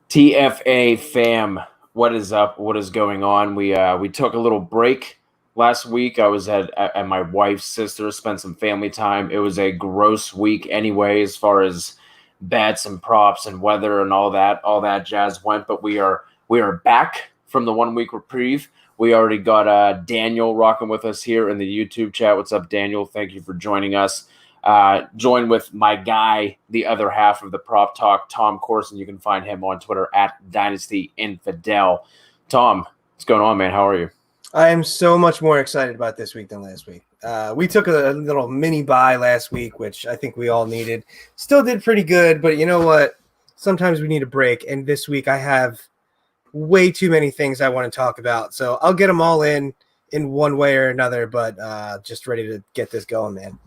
TFA fam, what is up? What is going on? We took a little break last week. I was at my wife's sister, spent some family time. It was a gross week anyway, as far as bets and props and weather and all that jazz went. But we are back from the 1 week reprieve. We already got Daniel rocking with us here in the YouTube chat. What's up, Daniel? Thank you for joining us. Join with my guy, the other half of the Prop Talk, Tom Corson. You can find him on Twitter at Dynasty Infidel. Tom, what's going on, man? How are you? I am so much more excited about this week than last week. We took a little mini bye last week, which I think we all needed. Still did pretty good, but you know what? Sometimes we need a break, and this week I have way too many things I want to talk about. So I'll get them all in one way or another, but just ready to get this going, man.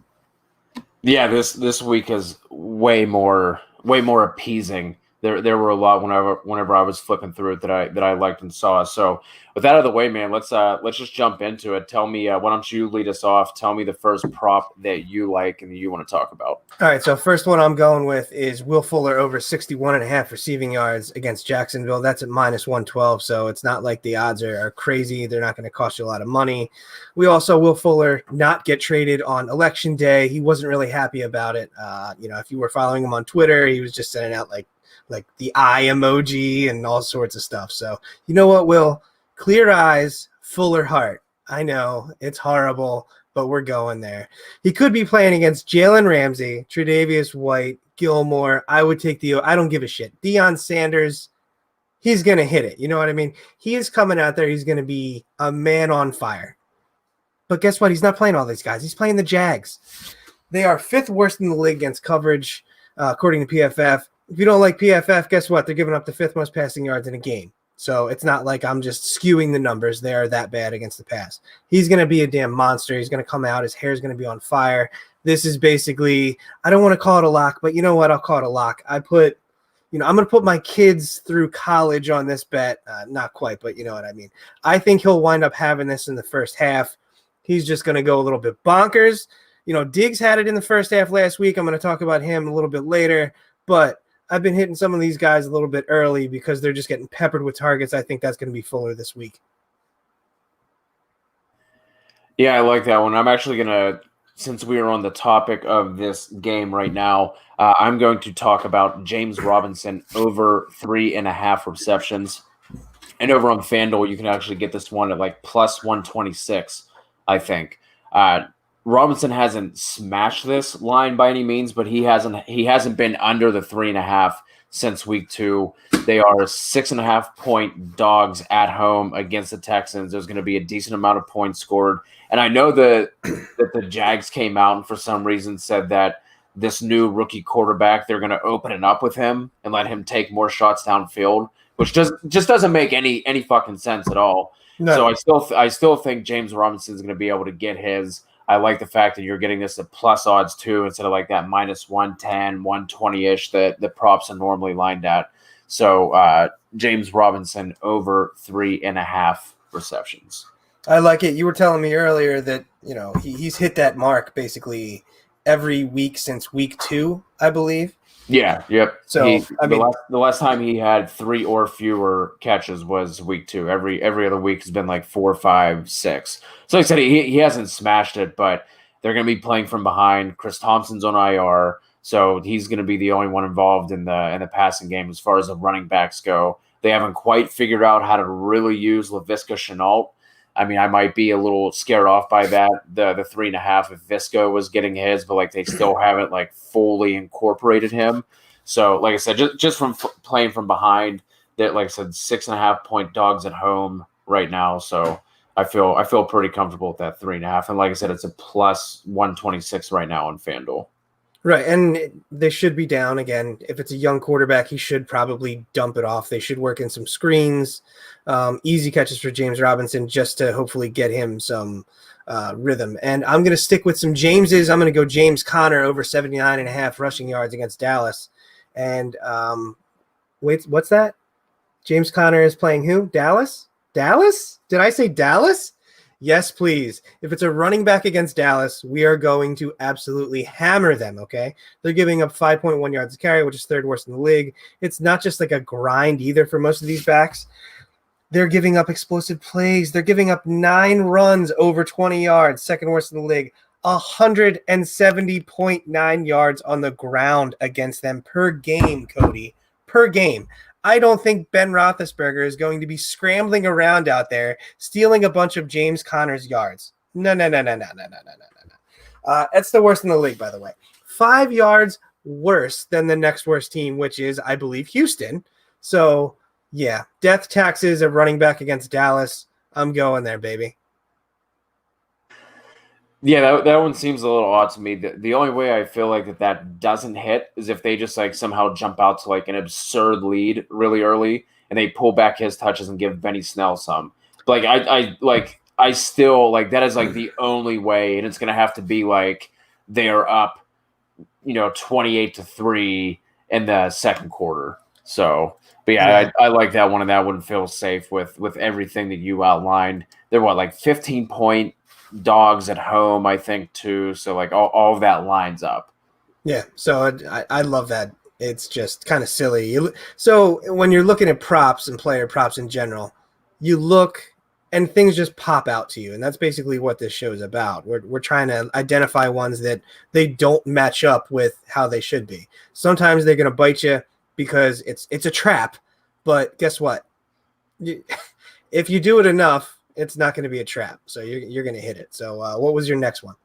Yeah, this week is way more appeasing. There were a lot whenever I was flipping through it that I liked and saw. So with that out of the way, man, let's just jump into it. Tell me, why don't you lead us off? Tell me the first prop that you like and that you want to talk about. All right, so first one I'm going with is Will Fuller over 61.5 receiving yards against Jacksonville. That's at -112, so it's not like the odds are crazy. They're not going to cost you a lot of money. We also Will Fuller not get traded on Election Day. He wasn't really happy about it. If you were following him on Twitter, he was just sending out like the eye emoji and all sorts of stuff. So you know what, Will? Clear eyes, fuller heart. I know it's horrible, but we're going there. He could be playing against Jalen Ramsey, Tre'Davious White, Gilmore. I would take I don't give a shit. Deion Sanders, he's going to hit it. You know what I mean? He is coming out there. He's going to be a man on fire. But guess what? He's not playing all these guys. He's playing the Jags. They are fifth worst in the league against coverage, according to PFF. If you don't like PFF, guess what? They're giving up the fifth most passing yards in a game. So it's not like I'm just skewing the numbers. They are that bad against the pass. He's going to be a damn monster. He's going to come out. His hair is going to be on fire. This is basically, I don't want to call it a lock, but you know what? I'll call it a lock. I'm going to put my kids through college on this bet. Not quite, but you know what I mean. I think he'll wind up having this in the first half. He's just going to go a little bit bonkers. Diggs had it in the first half last week. I'm going to talk about him a little bit later, but I've been hitting some of these guys a little bit early because they're just getting peppered with targets. I think that's going to be Fuller this week. Yeah, I like that one. I'm actually going to, since we are on the topic of this game right now, I'm going to talk about James Robinson over 3.5 receptions. And over on FanDuel, you can actually get this one at like +126, I think. Robinson hasn't smashed this line by any means, but he hasn't been under the 3.5 since week 2. They are 6.5-point dogs at home against the Texans. There's going to be a decent amount of points scored. And I know that the Jags came out and for some reason said that this new rookie quarterback, they're going to open it up with him and let him take more shots downfield, which just doesn't make any fucking sense at all. No. So I still think James Robinson is going to be able to get his. I like the fact that you're getting this at plus odds too, instead of like that -110, 120-ish that the props are normally lined at. So James Robinson over 3.5 receptions. I like it. You were telling me earlier that he's hit that mark basically every week since week 2, I believe. Yeah. Yep. So the last time he had 3 or fewer catches was week 2. Every other week has been like 4, 5, 6. So like I said, he hasn't smashed it, but they're going to be playing from behind. Chris Thompson's on IR, so he's going to be the only one involved in the passing game as far as the running backs go. They haven't quite figured out how to really use Laviska Shenault. I mean, I might be a little scared off by that. The 3.5 if Visco was getting his, but like they still haven't like fully incorporated him. So, like I said, just from playing from behind, that like I said, 6.5-point dogs at home right now. So I feel pretty comfortable with that 3.5. And like I said, it's a +126 right now on FanDuel. Right, and they should be down again. If it's a young quarterback, he should probably dump it off. They should work in some screens, easy catches for James Robinson just to hopefully get him some rhythm. And I'm going to stick with some Jameses. I'm going to go James Conner over 79.5 rushing yards against Dallas. And wait, what's that? James Conner is playing who? Dallas? Dallas? Did I say Dallas? Yes, please. If it's a running back against Dallas, we are going to absolutely hammer them, okay? They're giving up 5.1 yards a carry, which is third worst in the league. It's not just like a grind either for most of these backs. They're giving up explosive plays. They're giving up 9 runs over 20 yards, second worst in the league. 170.9 yards on the ground against them per game, Cody. Per game. I don't think Ben Roethlisberger is going to be scrambling around out there stealing a bunch of James Conner's yards. No. That's the worst in the league, by the way. 5 yards worse than the next worst team, which is, I believe, Houston. So, yeah, death taxes of running back against Dallas. I'm going there, baby. Yeah, that one seems a little odd to me. The only way I feel like that doesn't hit is if they just like somehow jump out to like an absurd lead really early and they pull back his touches and give Benny Snell some. Like I still like that is like the only way, and it's gonna have to be like they are up, 28-3 in the second quarter. So, but yeah. I like that one, and that one feels safe with everything that you outlined. They're like 15-point dogs at home, I think, too. So like all of that lines up. Yeah, so I love that. It's just kind of silly. So when you're looking at props and player props in general, you look and things just pop out to you, and that's basically what this show is about. We're trying to identify ones that they don't match up with how they should be. Sometimes they're going to bite you because it's a trap, but guess what? If you do it enough, it's not going to be a trap. So you're going to hit it. So what was your next one?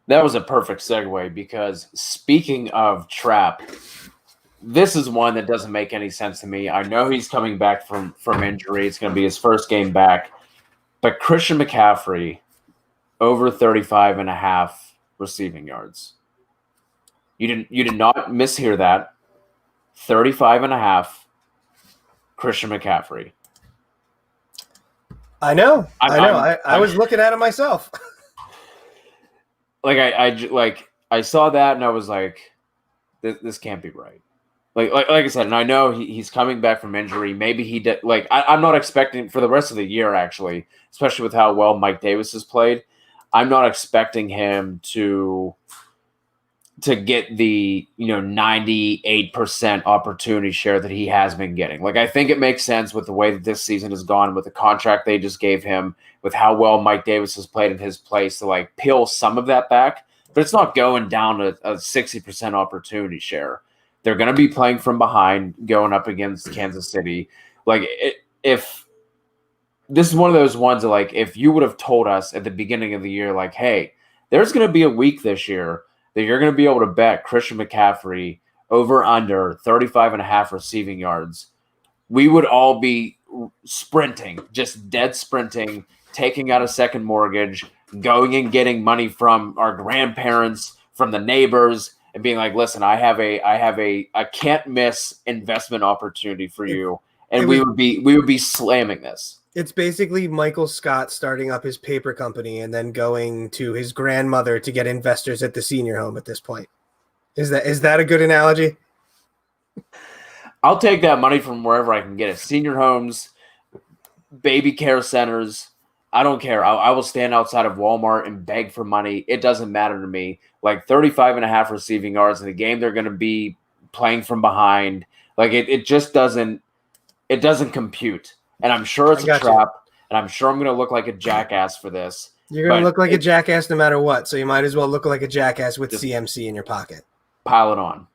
That was a perfect segue because speaking of trap, this is one that doesn't make any sense to me. I know he's coming back from injury. It's going to be his first game back. But Christian McCaffrey, over 35.5 receiving yards. You did not mishear that. 35.5 Christian McCaffrey. I know. I was looking at it myself. I saw that and I was like, this can't be right. Like I said, and I know he's coming back from injury. Maybe he did. Like I'm not expecting for the rest of the year, actually, especially with how well Mike Davis has played. I'm not expecting him to get the 98% opportunity share that he has been getting. Like I think it makes sense with the way that this season has gone, with the contract they just gave him, with how well Mike Davis has played in his place, to like peel some of that back. But it's not going down to a 60% opportunity share. They're going to be playing from behind, going up against Kansas City. Like if this is one of those ones that, like, if you would have told us at the beginning of the year, like, hey, there's going to be a week this year that you're going to be able to bet Christian McCaffrey over under 35.5 receiving yards, we would all be sprinting, just dead sprinting, taking out a second mortgage, going and getting money from our grandparents, from the neighbors, and being like, listen, I have a can't miss investment opportunity for you. And we would be slamming this. It's basically Michael Scott starting up his paper company and then going to his grandmother to get investors at the senior home at this point. Is that a good analogy? I'll take that money from wherever I can get it. Senior homes, baby care centers. I don't care. I will stand outside of Walmart and beg for money. It doesn't matter to me. Like 35.5 receiving yards in the game they're going to be playing from behind. Like it just doesn't compute. And I'm sure it's a trap, and I'm sure I'm going to look like a jackass for this. You're going to look like a jackass no matter what, so you might as well look like a jackass with CMC in your pocket. Pile it on.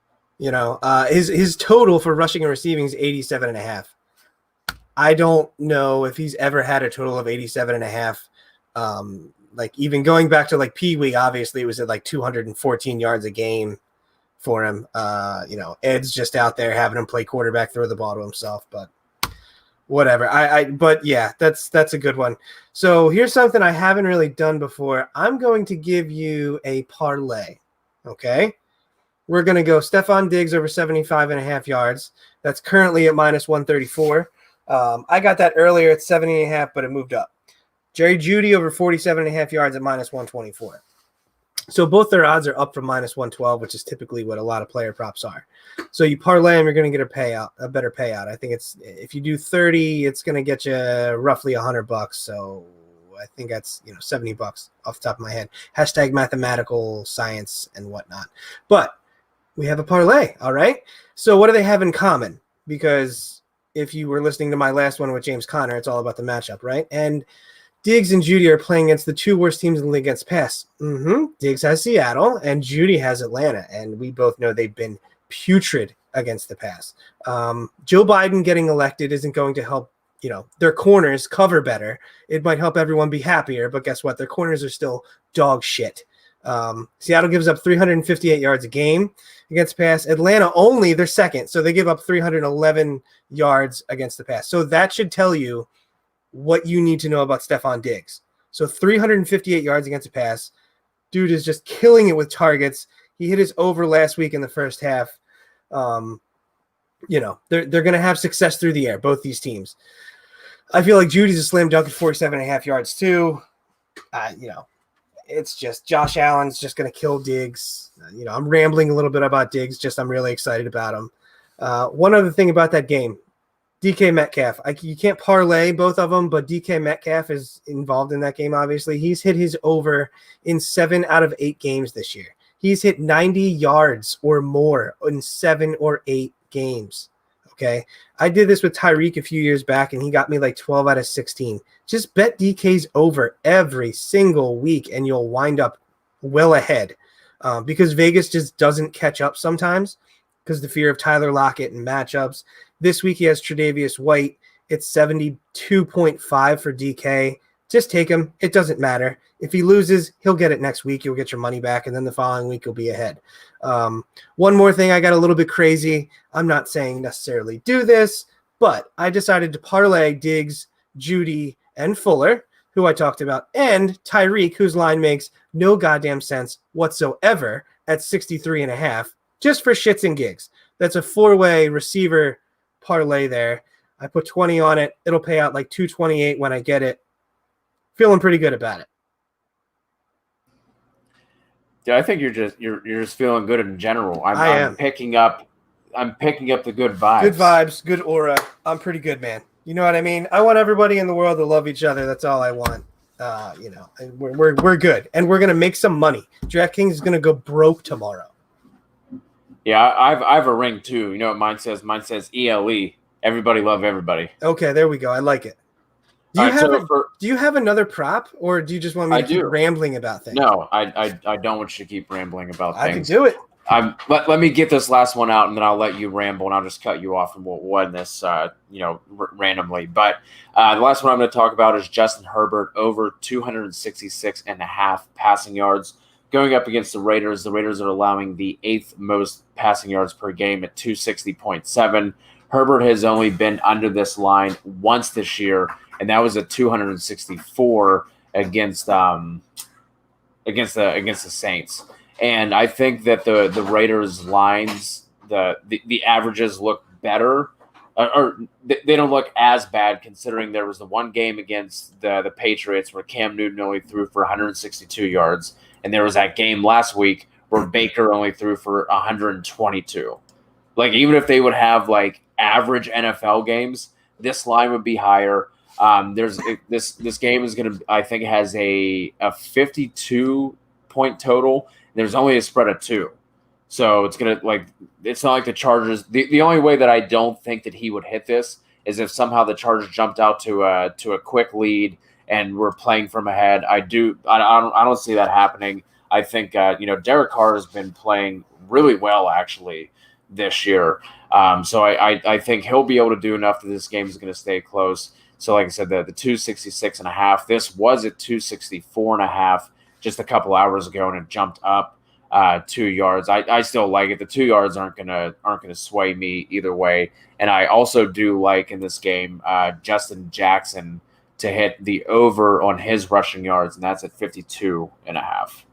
His total for rushing and receiving is 87.5. I don't know if he's ever had a total of 87.5. Like even going back to like Pee Wee, obviously it was at like 214 yards a game for him. Ed's just out there having him play quarterback, throw the ball to himself, but whatever. But yeah, that's a good one. So here's something I haven't really done before. I'm going to give you a parlay. Okay. We're going to go Stefon Diggs over 75.5 yards. That's currently at minus 134. I got that earlier at 70.5, but it moved up. Jeudy over 47.5 yards at minus 124. So both their odds are up from minus 112, which is typically what a lot of player props are. So you parlay them, you're going to get a better payout. I think if you do 30, it's going to get you roughly $100. So I think that's $70 off the top of my head. Hashtag mathematical science and whatnot. But we have a parlay, all right? So what do they have in common? Because if you were listening to my last one with James Conner, it's all about the matchup, right? And Diggs and Jeudy are playing against the two worst teams in the league against pass. Diggs has Seattle, and Jeudy has Atlanta, and we both know they've been putrid against the pass. Joe Biden getting elected isn't going to help, their corners cover better. It might help everyone be happier, but guess what? Their corners are still dog shit. Seattle gives up 358 yards a game against pass. Atlanta only, they're second, so they give up 311 yards against the pass. So that should tell you what you need to know about Stefon Diggs. So 358 yards against the pass. Dude is just killing it with targets. He hit his over last week in the first half. They're going to have success through the air, both these teams. I feel like Judy's a slam dunk at 47.5 yards too. It's just Josh Allen's just going to kill Diggs. I'm rambling a little bit about Diggs, just I'm really excited about him. One other thing about that game, DK Metcalf. You can't parlay both of them, but DK Metcalf is involved in that game, obviously. He's hit his over in 7 out of 8 games this year. He's hit 90 yards or more in 7 or 8 games. Okay. I did this with Tyreek a few years back, and he got me like 12 out of 16. Just bet DK's over every single week, and you'll wind up well ahead because Vegas just doesn't catch up sometimes because the fear of Tyler Lockett and matchups. This week he has Tre'Davious White. It's 72.5 for DK. Just take him. It doesn't matter. If he loses, he'll get it next week. You'll get your money back, and then the following week you'll be ahead. One more thing, I got a little bit crazy. I'm not saying necessarily do this, but I decided to parlay Diggs, Jeudy, and Fuller, who I talked about, and Tyreek, whose line makes no goddamn sense whatsoever at 63.5, just for shits and gigs. That's a 4-way receiver parlay there. I put 20 on it. It'll pay out like 228 when I get it. Feeling pretty good about it. Yeah, I think you're just feeling good in general. I am picking up the good vibes. Good vibes, good aura. I'm pretty good, man. You know what I mean? I want everybody in the world to love each other. That's all I want. We're good, and we're gonna make some money. DraftKings is gonna go broke tomorrow. Yeah, I have a ring too. You know what mine says? Mine says ELE. Everybody love everybody. Okay, there we go. I like it. Do you have another prop, or do you just want me to keep rambling about things? No, I don't want you to keep rambling about things. I can do it. Let me get this last one out, and then I'll let you ramble, and I'll just cut you off and we'll end this, randomly. But the last one I'm going to talk about is Justin Herbert over 266.5 passing yards going up against the Raiders. The Raiders are allowing the 8th most passing yards per game at 260.7. Herbert has only been under this line once this year, and that was at 264 against the Saints. And I think that the Raiders lines, the averages look better, or they don't look as bad considering there was the one game against the Patriots where Cam Newton only threw for 162 yards, and there was that game last week where Baker only threw for 122. Like, even if they would have like average NFL games, this line would be higher. This game is gonna, I think, it has a 52 point total. There's only a spread of 2. So it's going to, it's not like the Chargers. The only way that I don't think that he would hit this is if somehow the Chargers jumped out to a quick lead and we're playing from ahead. I don't see that happening. I think, Derek Carr has been playing really well, actually, this year. So I think he'll be able to do enough that this game is going to stay close. So like I said, the 266.5, this was at 264.5 just a couple hours ago, and it jumped up 2 yards. I still like it. The 2 yards aren't gonna sway me either way. And I also do like in this game Justin Jackson to hit the over on his rushing yards, and that's at 52.5.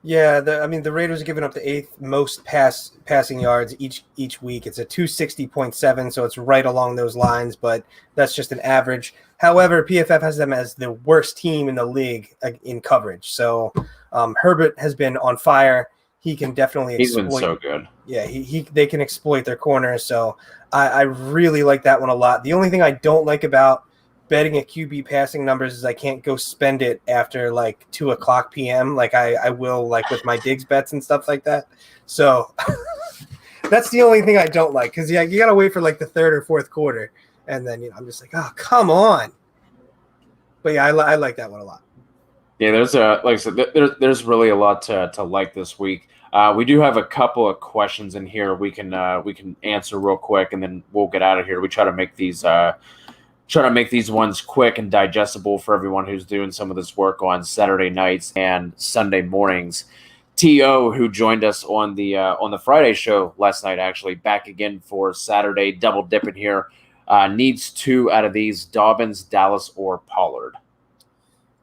Yeah, the Raiders are giving up the 8th most passing yards each week. It's a 260.7, so it's right along those lines, but that's just an average. However, PFF has them as the worst team in the league in coverage. So Herbert has been on fire. He can definitely exploit. He's been so good. Yeah, they can exploit their corners. So I really like that one a lot. The only thing I don't like about betting a QB passing numbers is I can't go spend it after like 2:00 p.m. like I will like with my Diggs bets and stuff like that. So that's the only thing I don't like because you got to wait for like the third or fourth quarter. And then, I'm just like, oh, come on. But yeah, I like that one a lot. Yeah, there's like I said, there's really a lot to like this week. We do have a couple of questions in here we can answer real quick, and then we'll get out of here. We try to make these ones quick and digestible for everyone who's doing some of this work on Saturday nights and Sunday mornings. T.O., who joined us on the Friday show last night, actually back again for Saturday, double dipping here. Needs 2 out of these: Dobbins, Dallas, or Pollard.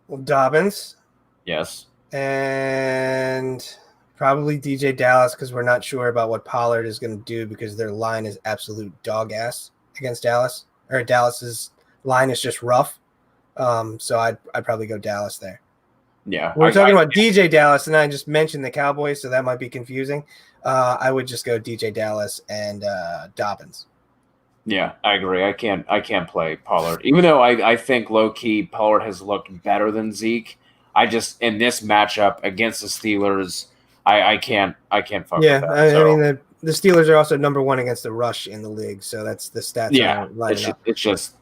Well, Dobbins. Yes. And probably DJ Dallas because we're not sure about what Pollard is going to do because their line is absolute dog ass against Dallas. Or Dallas's line is just rough. So I'd probably go Dallas there. Yeah. We're talking about DJ Dallas, and I just mentioned the Cowboys, so that might be confusing. I would just go DJ Dallas and Dobbins. Yeah, I agree. I can't play Pollard, even though I think low key Pollard has looked better than Zeke. I just in this matchup against the Steelers, I can't fuck with that. I mean the Steelers are also number 1 against the rush in the league, so that's the stats. Yeah, it's just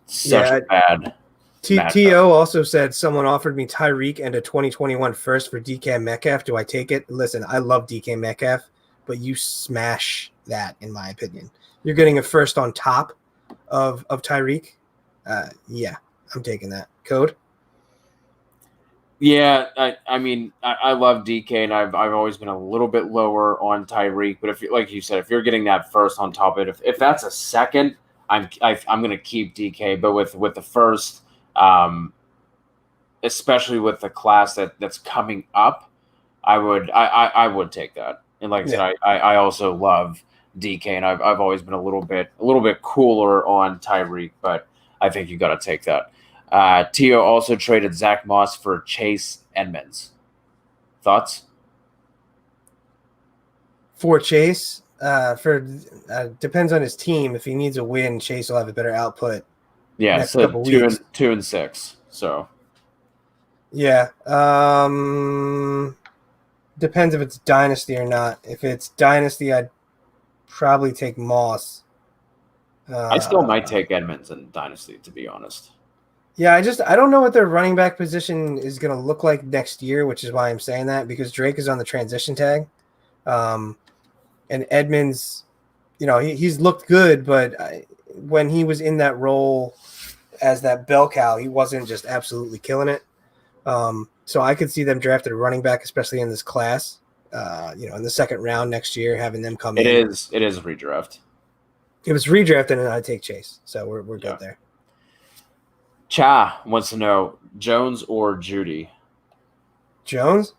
such a bad. T.O. also said someone offered me Tyreek and a 2021 first for DK Metcalf. Do I take it? Listen, I love DK Metcalf, but you smash that in my opinion. You're getting a first on top of Tyreek. Yeah, I'm taking that. Code? Yeah, I mean, I love DK, and I've always been a little bit lower on Tyreek. But if like you said, if you're getting that first on top of it, if that's a second, I'm going to keep DK. But with the first, especially with the class that's coming up, I would take that. And like I said, I also love DK, and I've always been a little bit cooler on Tyreek, but I think you got to take that. Tio also traded Zach Moss for Chase Edmonds. Thoughts? For Chase, depends on his team. If he needs a win, Chase will have a better output. Yeah, next so couple 2 weeks. 2 and 6. So yeah, depends if it's dynasty or not. If it's dynasty, I'd probably take Moss. I still might take Edmonds in dynasty, to be honest. Yeah, I don't know what their running back position is going to look like next year, which is why I'm saying that, because Drake is on the transition tag. And Edmonds, he's looked good, but when he was in that role as that bell cow, he wasn't just absolutely killing it. So I could see them drafted a running back, especially in this class, in the second round next year, having them come in. It is redraft. If it's redrafted, and I'd take Chase. So we're good there. Cha wants to know Jones or Jeudy. Jones?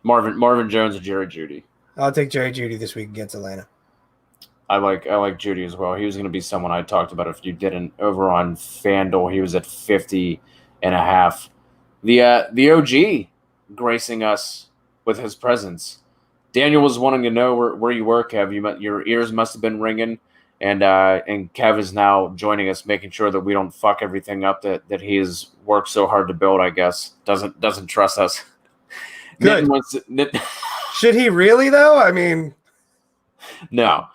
Marvin Jones or Jerry Jeudy. I'll take Jerry Jeudy this week against Atlanta. I like Jeudy as well. He was going to be someone I talked about if you didn't. Over on FanDuel, he was at 50.5. The OG gracing us with his presence. Daniel was wanting to know where you were, Kev. Your ears must have been ringing. And Kev is now joining us, making sure that we don't fuck everything up that he has worked so hard to build. I guess doesn't trust us. Good. Should he really though? I mean, no.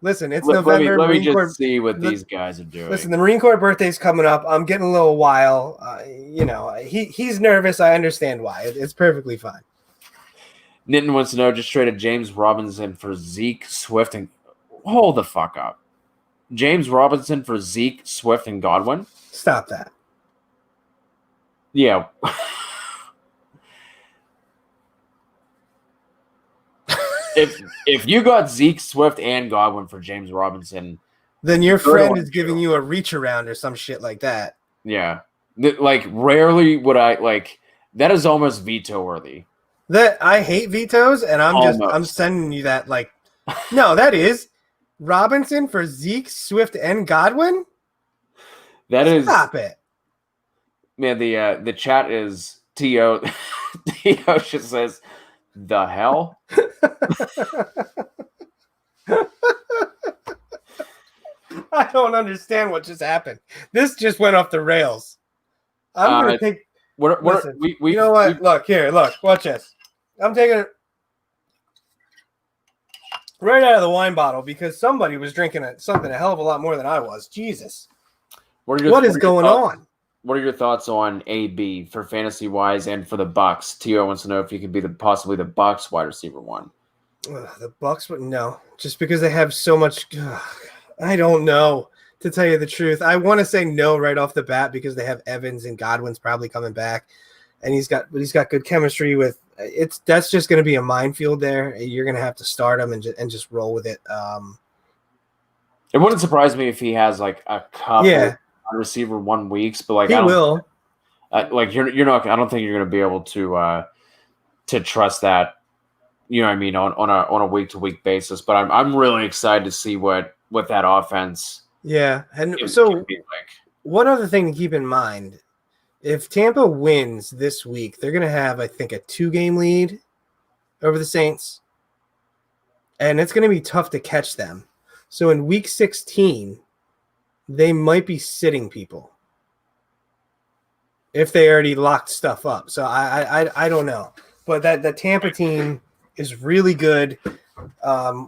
Listen, it's November. Let me just see what these guys are doing. Listen, the Marine Corps birthday's coming up. I'm getting a little wild. He's nervous. I understand why. It's perfectly fine. Nitin wants to know, just traded James Robinson for Zeke, Swift, and hold the fuck up. James Robinson for Zeke, Swift, and Godwin? Stop that. Yeah. If you got Zeke, Swift, and Godwin for James Robinson, then your friend is giving you a reach around or some shit like that. Yeah. Like, rarely would I, that is almost veto worthy. That I hate vetoes, and I'm sending you that, no, that is Robinson for Zeke, Swift, and Godwin? Stop it. Man, the chat is T.O. T.O. just says, the hell? I don't understand what just happened. This just went off the rails. I'm going to take. Listen, you know what? Look, watch this. I'm taking it right out of the wine bottle because somebody was drinking something a hell of a lot more than I was. Jesus. What is going on? What are your thoughts on AB for fantasy wise and for the Bucks? Tio wants to know if you could be possibly the Bucks wide receiver one. The Bucks, but no, just because they have so much. I don't know, to tell you the truth. I want to say no right off the bat because they have Evans and Godwin's probably coming back, and he's got good chemistry with. That's just going to be a minefield there. You're going to have to start him and just roll with it. It wouldn't surprise me if he has like a couple receiver 1 weeks, but like he will. You're not. I don't think you're going to be able to trust that. You know what I mean, on a week to week basis. But I'm really excited to see what that offense. Yeah, and so be like. One other thing to keep in mind: if Tampa wins this week, they're going to have, I think, a 2-game lead over the Saints, and it's going to be tough to catch them. So in Week 16, they might be sitting people if they already locked stuff up. So I don't know, but the Tampa team is really good.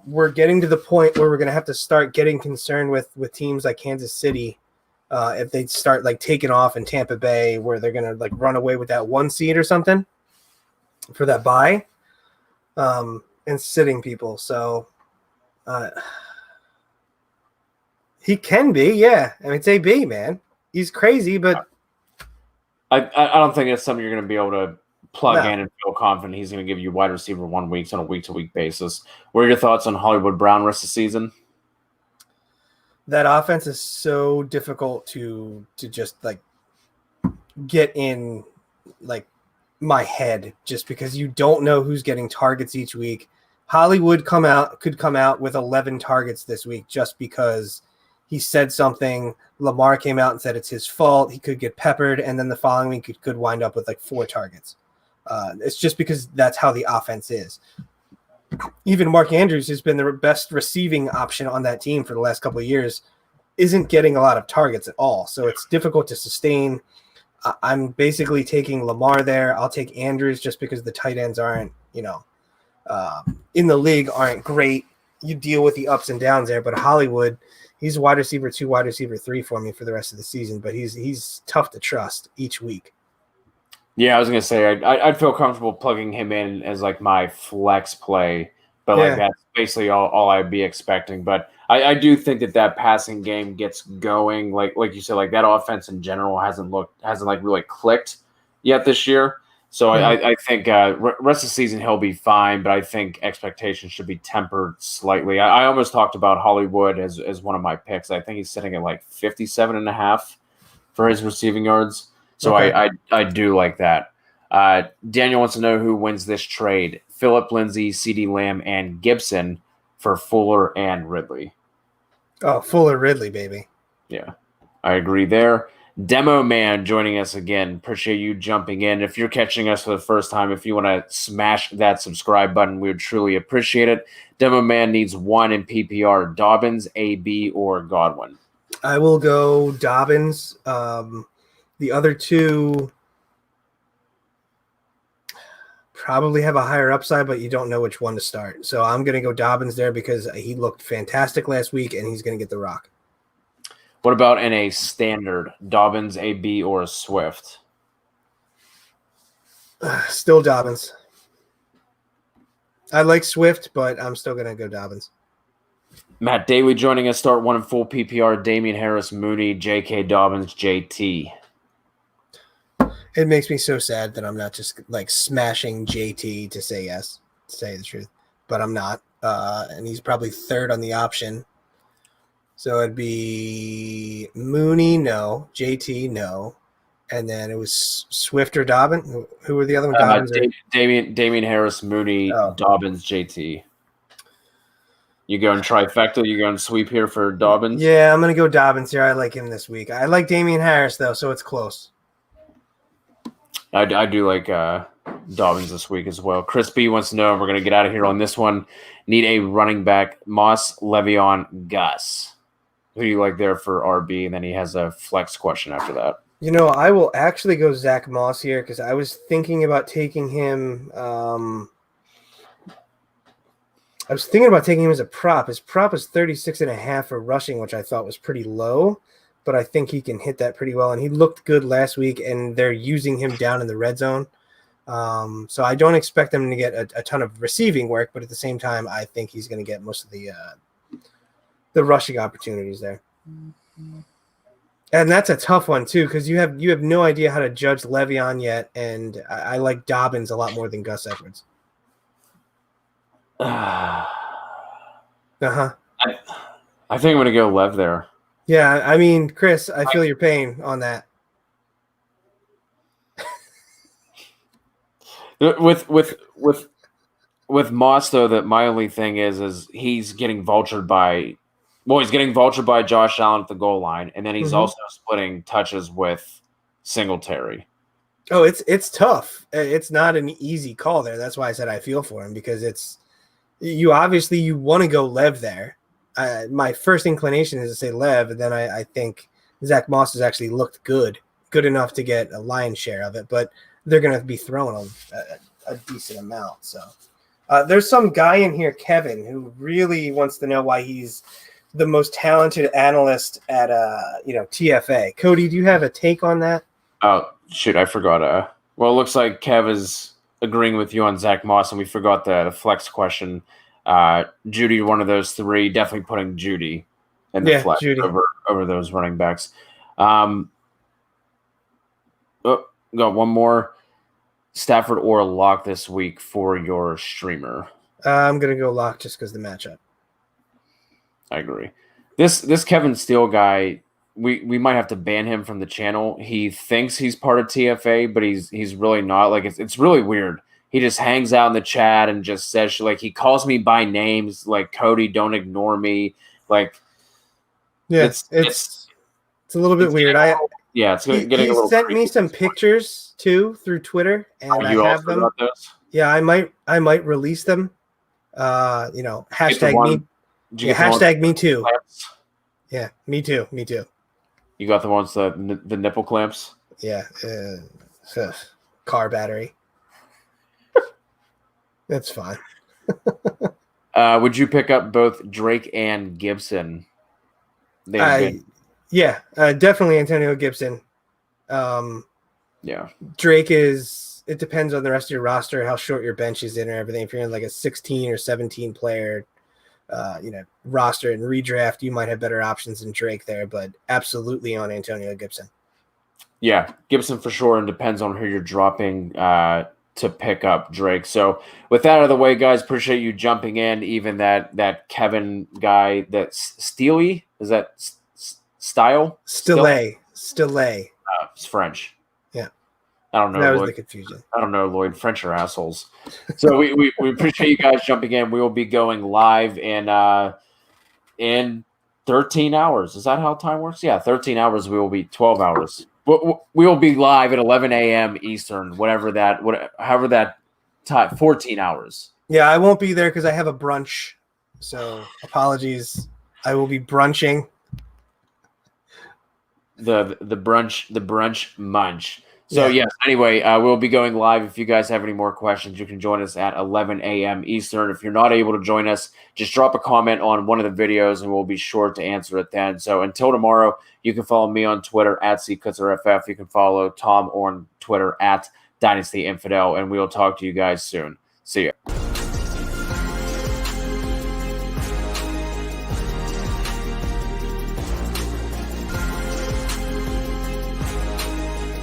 We're getting to the point where we're going to have to start getting concerned with teams like Kansas City if they start like taking off in Tampa Bay, where they're going to like run away with that 1 seed or something for that bye, and sitting people. So he can be, yeah. I mean, it's AB, man. He's crazy, but I don't think it's something you're going to be able to plug in and feel confident he's going to give you wide receiver 1 weeks on a week-to-week basis. What are your thoughts on Hollywood Brown rest of the season? That offense is so difficult to just like get in like my head, just because you don't know who's getting targets each week. Hollywood could come out with 11 targets this week just because he said something. Lamar came out and said it's his fault. He could get peppered, and then the following week it could wind up with like 4 targets. It's just because that's how the offense is. Even Mark Andrews, who's been the best receiving option on that team for the last couple of years, isn't getting a lot of targets at all. So it's difficult to sustain. I'm basically taking Lamar there. I'll take Andrews just because the tight ends aren't, in the league aren't great. You deal with the ups and downs there, but Hollywood, he's wide receiver 2, wide receiver 3 for me for the rest of the season, but he's tough to trust each week. Yeah, I was going to say, I'd feel comfortable plugging him in as like my flex play, but like that's basically all I'd be expecting. But I do think that passing game gets going. Like you said, like that offense in general hasn't like really clicked yet this year. So I think rest of the season he'll be fine, but I think expectations should be tempered slightly. I almost talked about Hollywood as one of my picks. I think he's sitting at like 57.5 for his receiving yards. So okay. I do like that. Daniel wants to know who wins this trade: Phillip Lindsay, CeeDee Lamb, and Gibson for Fuller and Ridley. Oh, Fuller, Ridley, baby. Yeah, I agree there. Demo Man joining us again. Appreciate you jumping in. If you're catching us for the first time, if you want to smash that subscribe button, we would truly appreciate it. Demo Man needs 1 in PPR: Dobbins, AB, or Godwin. I will go Dobbins. The other 2 probably have a higher upside, but you don't know which one to start. So I'm going to go Dobbins there because he looked fantastic last week, and he's going to get the rock. What about in a standard, Dobbins, AB, or a Swift? Still Dobbins. I like Swift, but I'm still going to go Dobbins. Matt Daly joining us. Start 1 in full PPR: Damian Harris, Mooney, J.K. Dobbins, JT. It makes me so sad that I'm not just like smashing JT to say yes, to say the truth, but I'm not. And he's probably 3rd on the option. So it'd be Mooney, no. JT, no. And then it was Swift or Dobbins. Who were the other ones? Damian Harris, Mooney, Dobbins, JT. You going trifecta? You going sweep here for Dobbins? Yeah, I'm going to go Dobbins here. I like him this week. I like Damian Harris, though, so it's close. I do like Dobbins this week as well. Chris B wants to know, and we're going to get out of here on this one, need a running back: Moss, Le'Veon, Gus. Who do you like there for RB? And then he has a flex question after that. I will actually go Zach Moss here because I was thinking about taking him. I was thinking about taking him as a prop. His prop is 36.5 for rushing, which I thought was pretty low, but I think he can hit that pretty well. And he looked good last week, and they're using him down in the red zone. So I don't expect him to get a ton of receiving work, but at the same time, I think he's going to get most of the rushing opportunities there. And that's a tough one too, because you have no idea how to judge Le'Veon yet, and I like Dobbins a lot more than Gus Edwards. I think I'm going to go Lev there. Yeah, I mean, Chris, I feel your pain on that. With Moss, though, that my only thing is he's getting vultured by Josh Allen at the goal line, and then he's also splitting touches with Singletary. Oh, it's tough. It's not an easy call there. That's why I said I feel for him, because you want to go Lev there. My first inclination is to say Lev, and then I think Zach Moss has actually looked good enough to get a lion's share of it, but they're going to be throwing him a decent amount. So there's some guy in here, Kevin, who really wants to know why he's the most talented analyst at TFA. Cody, do you have a take on that? Oh, shoot, I forgot. Well, it looks like Kev is agreeing with you on Zach Moss, and we forgot the flex question. Jeudy, one of those three, definitely putting Jeudy in the flex over those running backs. Got one more. Stafford or Lock this week for your streamer? I'm going to go Lock just because the matchup. I agree. This Kevin Steele guy, we might have to ban him from the channel. He thinks he's part of TFA, but he's really not. Like it's really weird. He just hangs out in the chat and just says, like, he calls me by names, like, Cody, don't ignore me. Like, yeah, it's a little bit weird. It's getting a little. He sent me some pictures too through Twitter, and I have them. Yeah, I might release them. Hashtag me. Yeah, hashtag me too. Clamps? Yeah, me too. You got the ones the nipple clamps. Yeah, car battery. That's fine. Would you pick up both Drake and Gibson? Yeah, definitely Antonio Gibson. Yeah. Drake it depends on the rest of your roster, how short your bench is in or everything. If you're in like a 16 or 17 player roster and redraft, you might have better options than Drake there, but absolutely on Antonio Gibson. Yeah, Gibson for sure, and depends on who you're dropping to pick up Drake. So with that out of the way, guys, appreciate you jumping in. Even that Kevin guy, that's Steely, is that Style? Stille. It's French. Yeah. I don't know. That was the confusion. I don't know, Lloyd. French are assholes. So we appreciate you guys jumping in. We will be going live in 13 hours. Is that how time works? Yeah, 13 hours. We will be 12 hours. We will be live at 11 a.m. Eastern, however that time, 14 hours. Yeah, I won't be there because I have a brunch. So apologies. I will be brunching. The brunch munch. So yes, anyway, we'll be going live. If you guys have any more questions, you can join us at 11 a.m. Eastern. If you're not able to join us, just drop a comment on one of the videos and we'll be sure to answer it then. So until tomorrow, you can follow me on Twitter at CKutzerFF. You can follow Tom on Twitter at Dynasty Infidel, and we will talk to you guys soon. See ya.